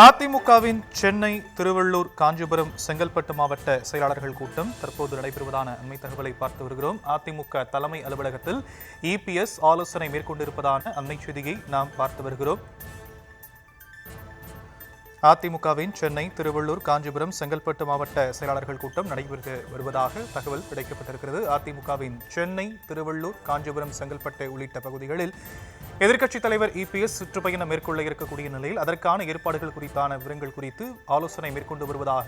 அதிமுகவின் சென்னை, திருவள்ளூர், காஞ்சிபுரம், செங்கல்பட்டு மாவட்ட செயலாளர்கள் கூட்டம் தற்போது நடைபெறுவதான அண்மை தகவலை பார்த்து வருகிறோம். அதிமுக தலைமை அலுவலகத்தில் இபிஎஸ் ஆலோசனை மேற்கொண்டிருப்பதான அண்மை செய்தியை நாம் பார்த்து வருகிறோம். அதிமுகவின் சென்னை, திருவள்ளூர், காஞ்சிபுரம், செங்கல்பட்டு மாவட்ட செயலாளர்கள் கூட்டம் நடைபெற்று வருவதாக தகவல் கிடைக்கப்பட்டிருக்கிறது. அதிமுகவின் சென்னை, திருவள்ளூர், காஞ்சிபுரம், செங்கல்பட்டு உள்ளிட்ட பகுதிகளில் எதிர்க்கட்சித் தலைவர் இபிஎஸ் சுற்றுப்பயணம் மேற்கொள்ள இருக்கக்கூடிய நிலையில் அதற்கான ஏற்பாடுகள் குறித்தான விவரங்கள் குறித்து ஆலோசனை மேற்கொண்டு வருவதாக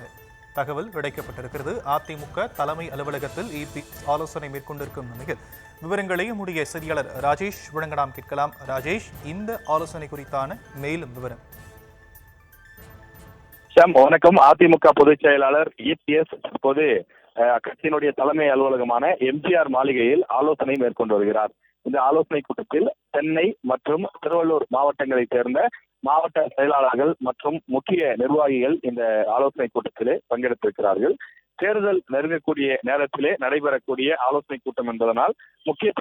தகவல் கிடைக்கப்பட்டிருக்கிறது. அதிமுக தலைமை அலுவலகத்தில் இபிஎஸ் ஆலோசனை மேற்கொண்டிருக்கும் நிலையில் விவரங்களை நம்முடைய செய்தியாளர் ராஜேஷ் வழங்க நாம் கேட்கலாம். ராஜேஷ், இந்த ஆலோசனை குறித்தான மேலும் விவரம். வணக்கம். அதிமுக பொதுச் செயலாளர் இபிஎஸ் தற்போது கட்சியினுடைய தலைமை அலுவலகமான எம்ஜிஆர் மாளிகையில் ஆலோசனை மேற்கொண்டு வருகிறார். இந்த ஆலோசனை கூட்டத்தில் சென்னை மற்றும் திருவள்ளூர் மாவட்டங்களைச் சேர்ந்த மாவட்ட செயலாளர்கள் மற்றும் முக்கிய நிர்வாகிகள் இந்த ஆலோசனை கூட்டத்திலே பங்கெடுத்திருக்கிறார்கள். தேர்தல் நெருங்கக்கூடிய நேரத்திலே நடைபெறக்கூடிய ஆலோசனை கூட்டம் என்பதனால் முக்கிய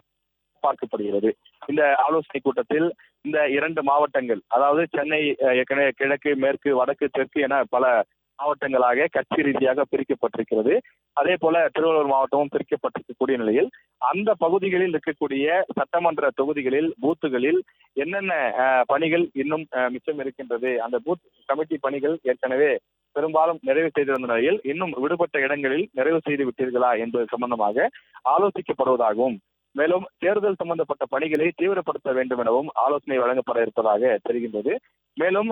பார்க்கப்படுகிறது. இந்த ஆலோசனை கூட்டத்தில் இந்த 2 மாவட்டங்கள், அதாவது சென்னை ஏற்கனவே கிழக்கு, மேற்கு, வடக்கு, தெற்கு என பல மாவட்டங்களாக கட்சி ரீதியாக பிரிக்கப்பட்டிருக்கிறது. அதே போல திருவள்ளூர் மாவட்டமும் பிரிக்கப்பட்டிருக்கக்கூடிய நிலையில் அந்த பகுதிகளில் இருக்கக்கூடிய சட்டமன்ற தொகுதிகளில், பூத்துகளில் என்னென்ன பணிகள் இன்னும் மிச்சம் இருக்கின்றது, அந்த பூத் கமிட்டி பணிகள் ஏற்கனவே பெரும்பாலும் நிறைவு செய்திருந்த நிலையில் இன்னும் விடுபட்ட இடங்களில் நிறைவு செய்து விட்டீர்களா என்பது சம்பந்தமாக ஆலோசிக்கப்படுவதாகவும், மேலும் தேர்தல் சம்பந்தப்பட்ட பணிகளை தீவிரப்படுத்த வேண்டும் எனவும் ஆலோசனை வழங்கப்பட இருப்பதாக தெரிகின்றது. மேலும்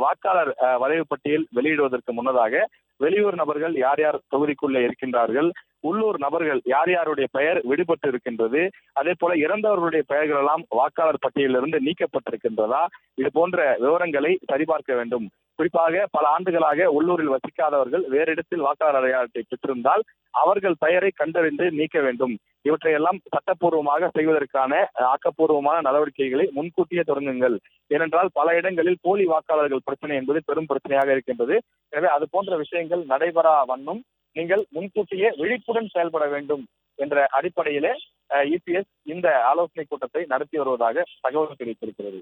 வாக்காளர் வரைவு பட்டியல் வெளியிடுவதற்கு முன்னதாக வெளியூர் நபர்கள் யார் யார் தொகுதிக்குள்ளே இருக்கின்றார்கள், உள்ளூர் நபர்கள் யார் யாருடைய பெயர் விடுபட்டு இருக்கின்றது, அதே போல இறந்தவர்களுடைய பெயர்கள் எல்லாம் வாக்காளர் பட்டியலிலிருந்து நீக்கப்பட்டிருக்கின்றதா, இது போன்ற விவரங்களை சரிபார்க்க வேண்டும். குறிப்பாக பல ஆண்டுகளாக உள்ளூரில் வசிக்காதவர்கள் வேறு இடத்தில் வாக்காளர் அடையாளத்தை பெற்றிருந்தால் அவர்கள் பெயரை கண்டறிந்து நீக்க வேண்டும். இவற்றையெல்லாம் சட்டப்பூர்வமாக செய்வதற்கான ஆக்கப்பூர்வமான நடவடிக்கைகளை முன்கூட்டியே தொடங்குங்கள். ஏனென்றால் பல இடங்களில் போலி வாக்காளர்கள் பிரச்சனை என்பது பெரும் பிரச்சனையாக இருக்கின்றது. எனவே அது போன்ற விஷயங்கள் நடைபெறா வண்ணம் நீங்கள் முன்கூட்டியே விழிப்புடன் செயல்பட வேண்டும் என்ற அடிப்படையிலே இபிஎஸ் இந்த ஆலோசனை கூட்டத்தை நடத்தி வருவதாக தகவல் கிடைத்திருக்கிறது.